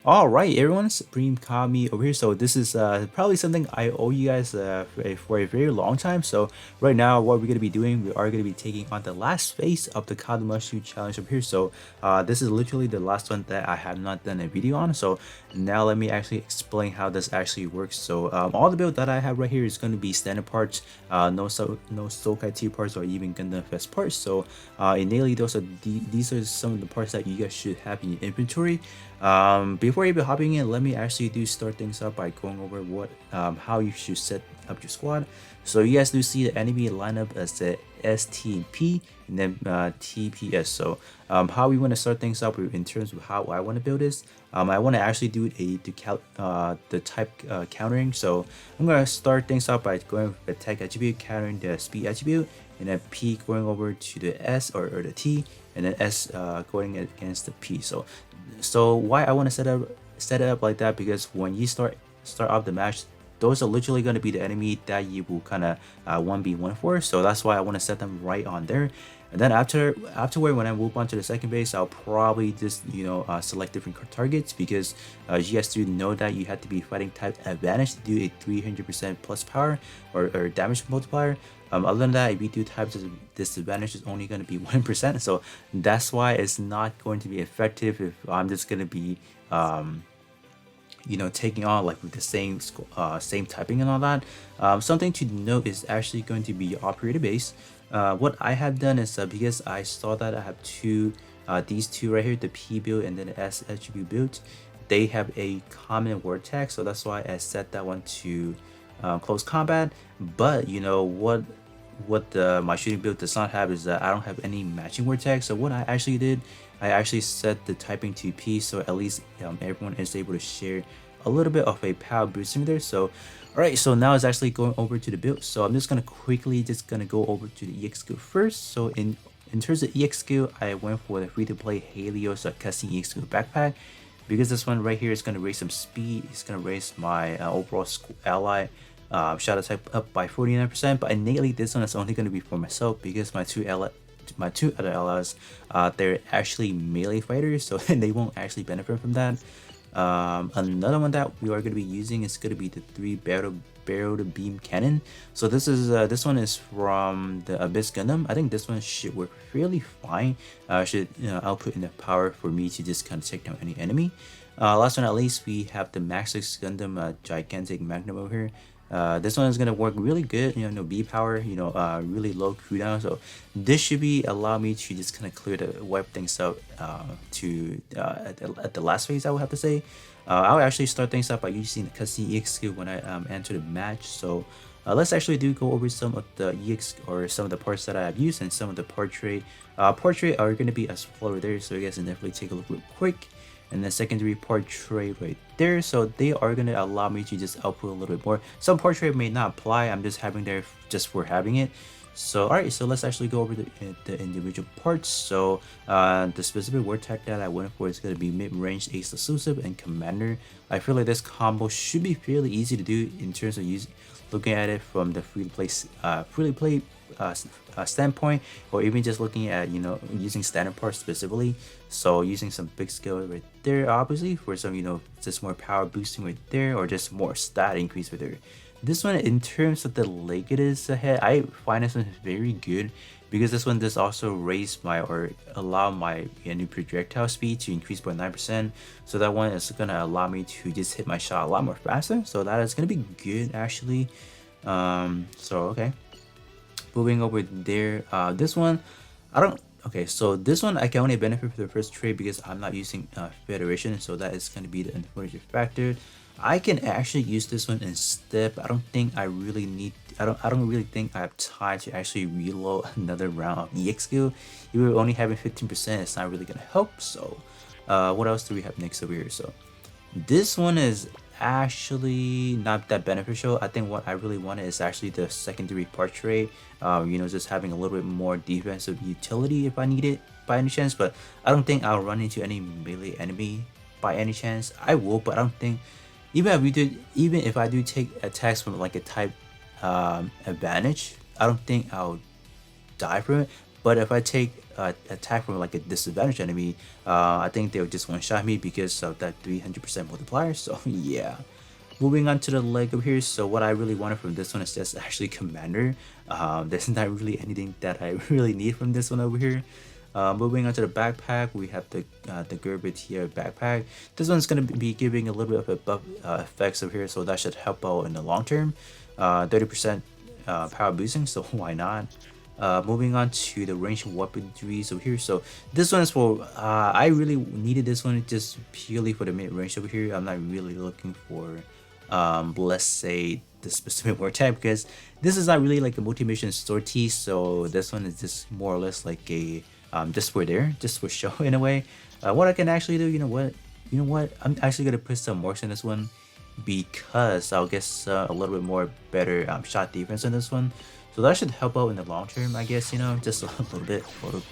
All right, everyone, Supreme Kami over here. So this is probably something I owe you guys for a very long time. So right now, what we're gonna be doing, we are gonna be taking on the last phase of the Kadomatsu challenge over here. So this is literally the last one that I have not done a video on. So now let me actually explain how this actually works. So all the build that I have right here is going to be standard parts, no Sokai tier parts or even Gundam Fest parts. So innately, these are some of the parts that you guys should have in your inventory. Before even hopping in, let me actually start things up by going over how you should set up your squad. So you guys do see the enemy lineup as the STP and then TPS. So how we want to start things up in terms of how I want to build this. I want to actually do the type countering. So I'm gonna start things up by going with the tech attribute, countering the speed attribute, and then P going over to the S or the T, and then S going against the P. So why I want to set it up like that, because when you start off the match, those are literally going to be the enemy that you will kind of 1v1 for. So that's why I want to set them right on there. And then afterward, when I move on to the second base, I'll probably just select different targets, because you guys do know that you have to be fighting type advantage to do a 300% plus power or damage multiplier. Other than that, if you do type disadvantage, is only going to be 1%. So that's why it's not going to be effective if I'm just going to be taking on like with the same typing and all that. Something to note is actually going to be operator base. What I have done is because I saw that I have these two right here, the P build and then the S attribute build, they have a common word tag, so that's why I set that one to close combat. But you know what my shooting build does not have is that I don't have any matching word tags. So what I actually did, I actually set the typing to P, so at least everyone is able to share a little bit of a power boosting there. So alright, so now it's actually going over to the build. So I'm just gonna quickly go over to the EX skill first. So in terms of EX skill, I went for the free-to-play Helios custom EX skill backpack, because this one right here is going to raise some speed. It's going to raise my overall ally shadow type up by 49%, but innately this one is only going to be for myself, because my two other allies, they're actually melee fighters, so they won't actually benefit from that. Another one that we are going to be using is going to be the 3 barrel to beam cannon. So this one is from the Abyss Gundam. I think this one should work fairly fine. Should output enough power for me to just kind of take down any enemy. Last but not least, we have the Maxix Gundam gigantic magnum over here. This one is gonna work really good, no B power, really low cooldown. So this should be allow me to just kind of clear the wipe things out at the last phase, I would have to say. I'll actually start things up by using the custom EX skill when I enter the match. So let's actually go over some of the EX or some of the parts that I have used and some of the portrait. Portrait are gonna be as flow there, so you guys can definitely take a look real quick. And the secondary portrait right there, so they are going to allow me to just output a little bit more. Some portrait may not apply, I'm just having there just for having it. So alright, so let's actually go over the individual parts. So the specific word tag that I went for is going to be mid-range, ace exclusive, and commander. I feel like this combo should be fairly easy to do in terms of looking at it from the free-to-play standpoint, or even just looking at using standard parts specifically. So using some big skill right there, obviously for some just more power boosting right there, or just more stat increase right there. This one, in terms of the Legatus ahead, I find this one very good, because this one does also raise or allow my new projectile speed to increase by 9%. So that one is gonna allow me to just hit my shot a lot more faster. So that is gonna be good actually. Okay. Moving over there, this one, so this one I can only benefit for the first trade because I'm not using Federation, so that is going to be the unfortunate factor. I can actually use this one instead, but I don't think I really need. I don't really think I have time to actually reload another round of EX skill. If we're only having 15%, it's not really gonna help. So, what else do we have next over here? So, this one is actually not that beneficial. I think what I really wanted is actually the secondary portrait, just having a little bit more defensive utility if I need it by any chance. But I don't think I'll run into any melee enemy by any chance. I will, but I don't think, even if I do take attacks from like a type advantage, I don't think I'll die from it. But if I take attack from like a disadvantaged enemy, I think they'll just one-shot me because of that 300% multiplier. So yeah. Moving on to the leg over here. So what I really wanted from this one is just actually commander. There's not really anything that I really need from this one over here. Moving on to the backpack, we have the Gerbit here backpack. This one's gonna be giving a little bit of a buff effects over here, so that should help out in the long term. 30% power boosting, so why not? Moving on to the ranged weaponries over here. So this one is for I really needed this one just purely for the mid range over here. I'm not really looking for let's say the specific war type, because this is not really like a multi-mission sortie, so this one is just more or less like a just for there, just for show in a way. What I can actually do, you know what, I'm actually gonna put some marks in this one because I'll get a little bit more better shot defense in this one. So that should help out in the long term, I guess, just a little bit of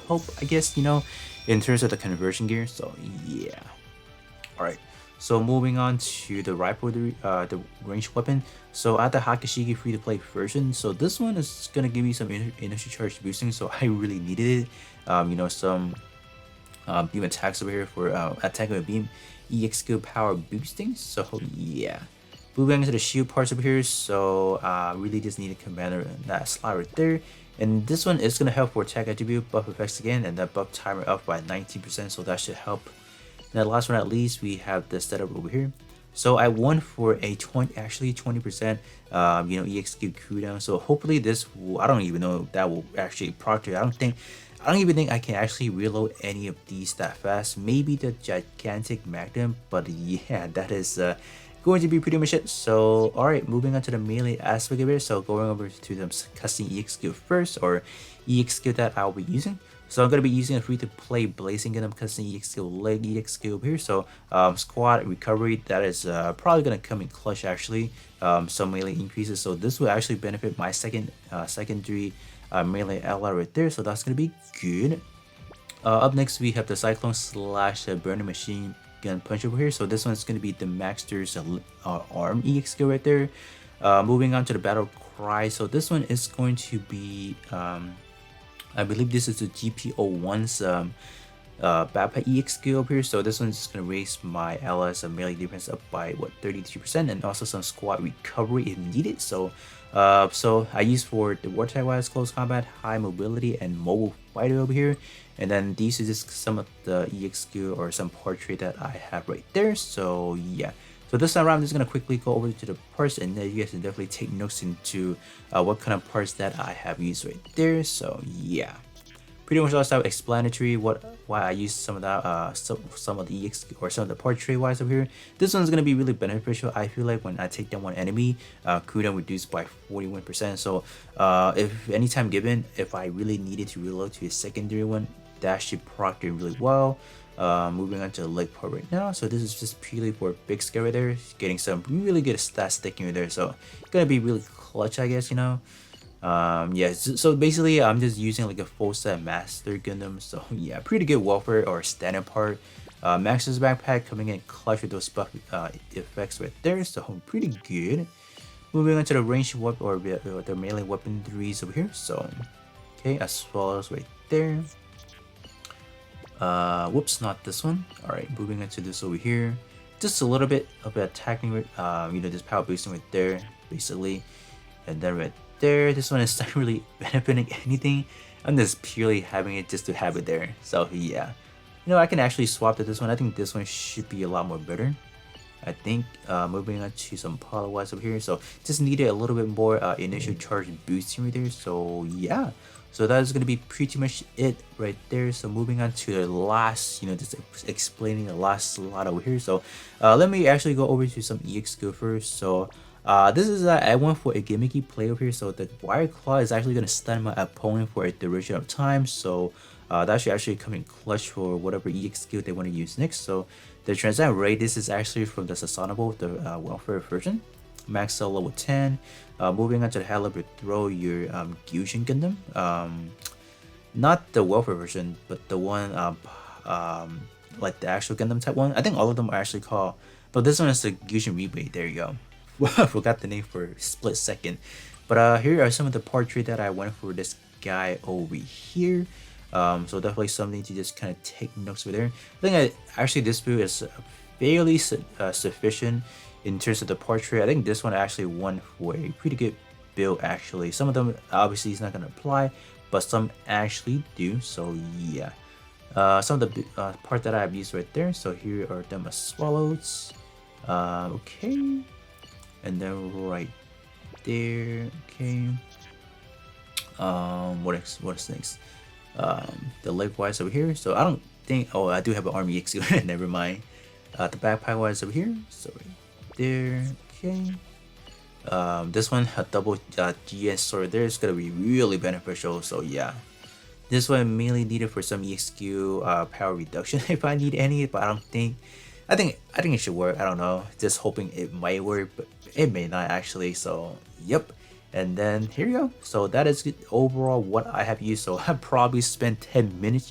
hope, I guess, in terms of the conversion gear. So yeah. Alright. So moving on to the rifle, the ranged weapon. So at the Hakashiki free-to-play version, so this one is gonna give me some initial charge boosting, so I really needed it. Some beam attacks over here for attacking with beam EX skill power boosting. So yeah. Moving into the shield parts over here, so really just need a commander in that slot right there. And this one is gonna help for attack attribute buff effects again, and that buff timer up by 19%, so that should help. And the last one at least, we have the setup over here. So I won for a 20%, EXQ cooldown. So hopefully this will, I don't even know if that will actually proctor. I don't even think I can actually reload any of these that fast. Maybe the gigantic magnum, but yeah, that is going to be pretty much it. So alright, moving on to the melee aspect of it. So going over to the custom EXQ first, or EXQ that I'll be using. So I'm going to be using a free-to-play Blazing Gundam custom EXQ leg EXQ over here. So squad recovery, that is probably going to come in clutch actually. Some melee increases, so this will actually benefit my secondary melee ally right there. So that's going to be good. Up next we have the Cyclone slash Burning Machine Gun Punch over here. So this one's going to be the Maxter's arm EXQ right there. Moving on to the Battle Cry. So this one is going to be I believe this is the GPO1's backpack EXQ over here. So this one's just gonna raise my allies melee defense up by what 33%, and also some squad recovery if needed. So I use for the wartime wise close combat, high mobility, and mobile fighter over here. And then these are just some of the EXQ or some portrait that I have right there. So yeah. So this time around, I'm just going to quickly go over to the parts, and then you guys can definitely take notes into what kind of parts that I have used right there. So yeah, pretty much all self-explanatory why I use some of that, some of the EX or some of the portrait wise over here. This one's going to be really beneficial. I feel like when I take down one enemy, cooldown reduced by 41%. So if anytime given, if I really needed to reload to a secondary one, that should proctor really well. Moving on to the leg part right now. So this is just purely for big scale right there, getting some really good stats sticking right there. So it's gonna be really clutch, I guess, yeah, so basically I'm just using like a full set master Gundam. So yeah, pretty good welfare or standard part. Max's backpack coming in clutch with those buff effects right there. So pretty good. Moving on to the ranged weapon or the melee weaponries over here. So okay, as well as right there. Whoops, not this one. Alright, moving into this over here. Just a little bit of attacking, this power boosting right there, basically. And then right there, this one is not really benefiting anything. I'm just purely having it just to have it there. So yeah. I can actually swap to this one. I think this one should be a lot more better. I think moving on to some power wise over here. So just needed a little bit more initial charge boosting right there. So yeah. So that is going to be pretty much it right there. So moving on to the last, just explaining the last slot over here. So let me actually go over to some EXQ first. So this is I went for a gimmicky play over here. So the wire claw is actually going to stun my opponent for a duration of time. So that should actually come in clutch for whatever EXQ they want to use next. So the Transcend Ray, this is actually from the Sassanable, the welfare version. Max cell level 10. Moving on to the Halibut Throw, your Gyushin Gundam. Not the welfare version, but the one like the actual Gundam type one. I think all of them are actually called. No, this one is the Gyushin Rebate. There you go. I forgot the name for a split second. But here are some of the portrait that I went for this guy over here. So definitely something to just kind of take notes with there. I think actually this build is fairly sufficient in terms of the portrait. I think this one actually won for a pretty good build actually. Some of them obviously is not going to apply, but some actually do. So yeah, some of the part that I've used right there. So here are them as swallows. Okay, and then right there. Okay. What is next? The leg wise over here. So I don't think. Oh, I do have an army X. Never mind. The backpack wise over here. So right there. Okay. This one a double GS sword there is gonna be really beneficial. So yeah, this one mainly needed for some EXQ power reduction if I need any, but I don't think. I think it should work. I don't know. Just hoping it might work, but it may not actually. So yep. And then here you go. So that is overall what I have used. So I probably spent 10 minutes,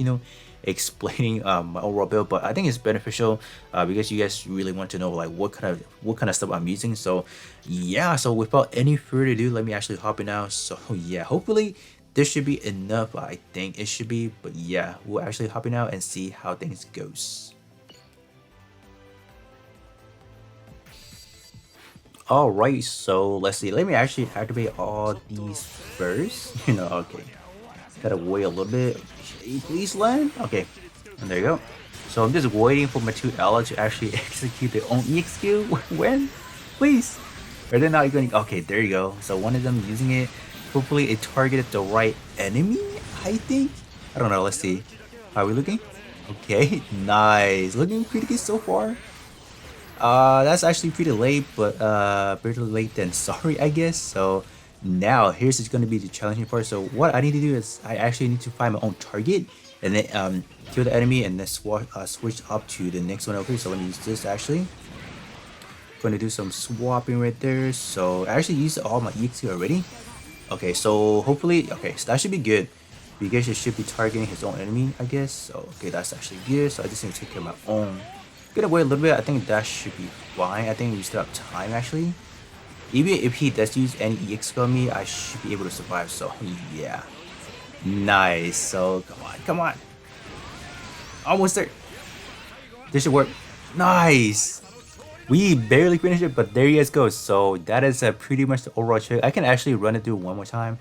explaining my overall build, but I think it's beneficial because you guys really want to know like what kind of stuff I'm using. So yeah, so without any further ado, let me actually hop in now. So yeah, hopefully this should be enough. I think it should be, but yeah, we'll actually hop in now and see how things goes. Alright, so let's see. Let me actually activate all these first. Okay. Gotta wait a little bit. Okay, please land. Okay, and there you go. So I'm just waiting for my two allies to actually execute their own EXQ. When? Please. Are they not going? Okay, there you go. So one of them using it. Hopefully it targeted the right enemy, I think. I don't know. Let's see. How are we looking? Okay, nice. Looking pretty good so far. That's actually pretty late, but better late than sorry, I guess. So now here's just gonna be the challenging part. So what I need to do is I actually need to find my own target and then kill the enemy and then switch up to the next one over here. So let me use this actually. Gonna do some swapping right there. So I actually used all my EXP already. Okay, so hopefully, okay, so that should be good. Because it should be targeting his own enemy, I guess. So okay, that's actually good. So I just need to take care of my own. Gonna wait a little bit. I think that should be fine. I think we still have time actually. Even if he does use any EX on me, I should be able to survive. So yeah, nice. So come on, almost there. This should work. Nice. We barely finished it, but there you guys go. So that is pretty much the overall check. I can actually run it through one more time.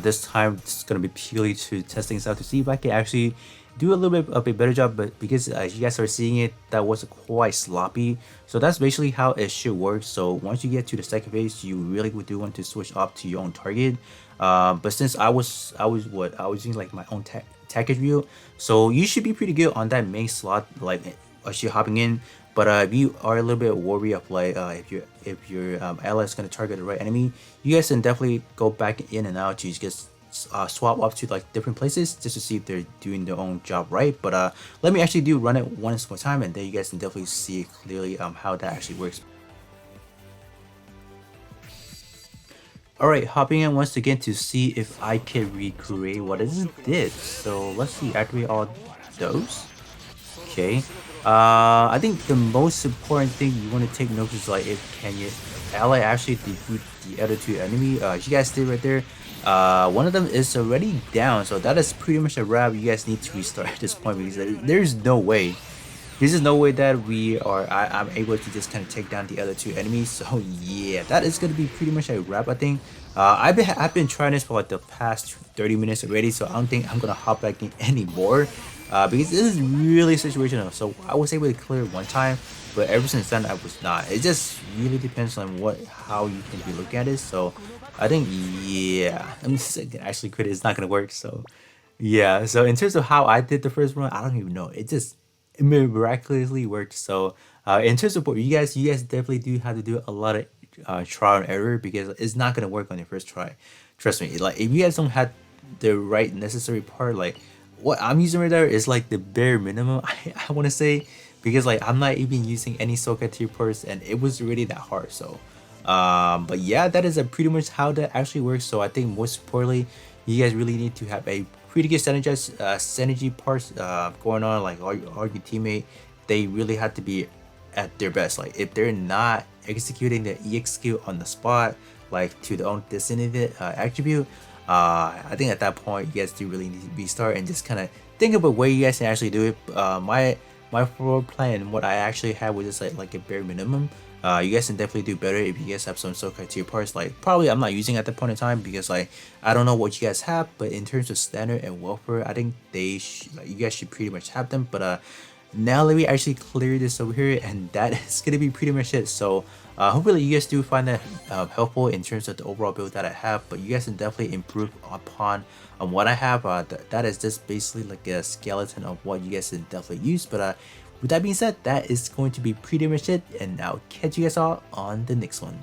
This time it's gonna be purely to test things out to see if I can actually do a little bit of a better job. But because you guys are seeing it, that was quite sloppy. So that's basically how it should work. So once you get to the second phase, you really do want to switch up to your own target. But since I was using like my own package view, so you should be pretty good on that main slot, like as you're hopping in. But if you are a little bit worried of like if your ally is gonna target the right enemy, you guys can definitely go back in and out to just swap up to like different places just to see if they're doing their own job right. But let me actually run it once more time, and then you guys can definitely see clearly how that actually works. Alright, hopping in once again to see if I can recreate what it did. So let's see, activate all those. Okay. I think the most important thing you want to take note is like if can your ally actually defeat the other two enemy. You guys did right there. One of them is already down, so that is pretty much a wrap. You guys need to restart at this point because there's no way. There's no way that I'm able to just kind of take down the other two enemies. So yeah, that is gonna be pretty much a wrap, I think. I've been trying this for like the past 30 minutes already, so I don't think I'm gonna hop back in anymore. Because this is really situational. So I was able to clear it one time, but ever since then I was not. It just really depends on how you can be looking at it. So I think yeah, I'm just actually quit it. It's not gonna work. So yeah. So in terms of how I did the first run, I don't even know. It miraculously worked. So in terms of what you guys definitely do have to do a lot of trial and error because it's not gonna work on your first try. Trust me. Like if you guys don't have the right necessary part, like what I'm using right there is like the bare minimum. I want to say because like I'm not even using any Soka tier parts and it was really that hard. So but yeah, that is pretty much how that actually works. So I think most importantly, you guys really need to have a pretty good synergy parts going on. Like all your teammate, they really have to be at their best. Like if they're not executing the EXQ on the spot, like to their own designated attribute, I think at that point you guys do really need to restart and just kind of think about where you guys can actually do it. My floor plan, what I actually had was just like a bare minimum. You guys can definitely do better if you guys have some Sokai tier parts. Like probably I'm not using at the point in time because like I don't know what you guys have, but in terms of standard and welfare, I think like, you guys should pretty much have them. But now let me actually clear this over here, and that is gonna be pretty much it. So hopefully you guys do find that helpful in terms of the overall build that I have, but you guys can definitely improve upon what I have. That is just basically like a skeleton of what you guys can definitely use. But with that being said, that is going to be pretty much it, and I'll catch you guys all on the next one.